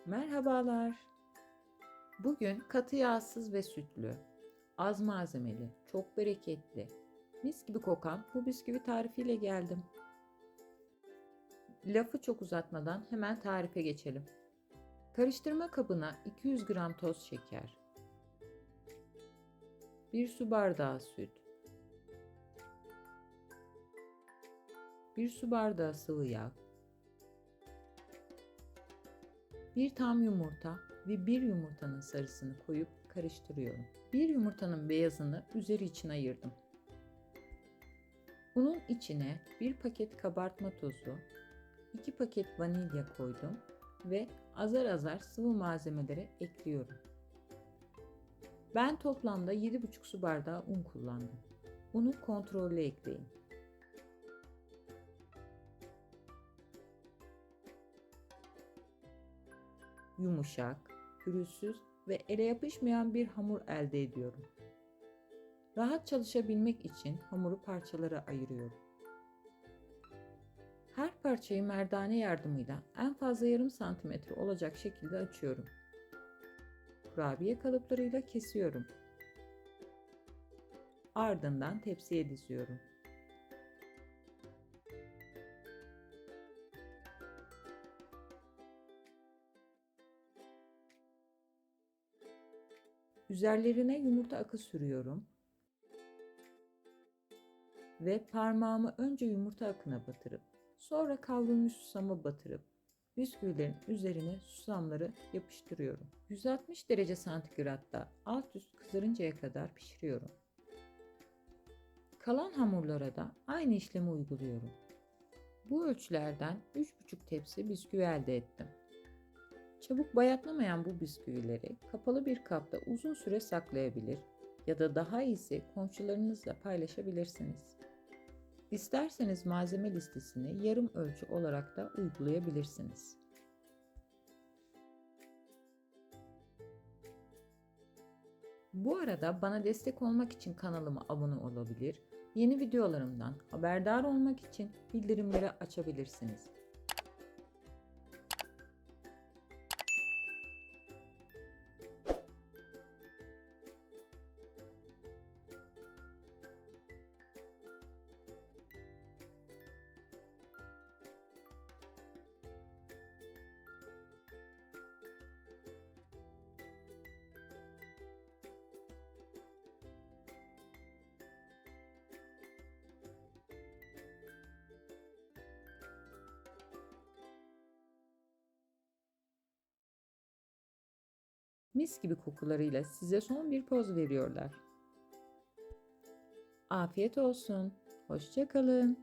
Merhabalar. Bugün katı yağsız ve sütlü, az malzemeli, çok bereketli, mis gibi kokan bu bisküvi tarifiyle geldim. Lafı çok uzatmadan hemen tarife geçelim. Karıştırma kabına 200 gram toz şeker, 1 su bardağı süt, 1 su bardağı sıvı yağ, 1 tam yumurta ve 1 yumurtanın sarısını koyup karıştırıyorum. 1 yumurtanın beyazını üzeri için ayırdım. Bunun içine 1 paket kabartma tozu, 2 paket vanilya koydum ve azar azar sıvı malzemeleri ekliyorum. Ben toplamda 7,5 su bardağı un kullandım. Unu kontrollü ekleyin. Yumuşak, pürüzsüz ve ele yapışmayan bir hamur elde ediyorum. Rahat çalışabilmek için hamuru parçalara ayırıyorum. Her parçayı merdane yardımıyla en fazla yarım santimetre olacak şekilde açıyorum. Kurabiye kalıplarıyla kesiyorum. Ardından tepsiye diziyorum. Üzerlerine yumurta akı sürüyorum ve parmağımı önce yumurta akına batırıp sonra kavrulmuş susama batırıp bisküvilerin üzerine susamları yapıştırıyorum. 160 derece santigratta alt üst kızarıncaya kadar pişiriyorum. Kalan hamurlara da aynı işlemi uyguluyorum. Bu ölçülerden 3,5 tepsi bisküvi elde ettim. Çabuk bayatlamayan bu bisküvileri kapalı bir kapta uzun süre saklayabilir ya da daha iyisi komşularınızla paylaşabilirsiniz. İsterseniz malzeme listesini yarım ölçü olarak da uygulayabilirsiniz. Bu arada bana destek olmak için kanalıma abone olabilir, yeni videolarımdan haberdar olmak için bildirimleri açabilirsiniz. Mis gibi kokularıyla size son bir poz veriyorlar. Afiyet olsun. Hoşça kalın.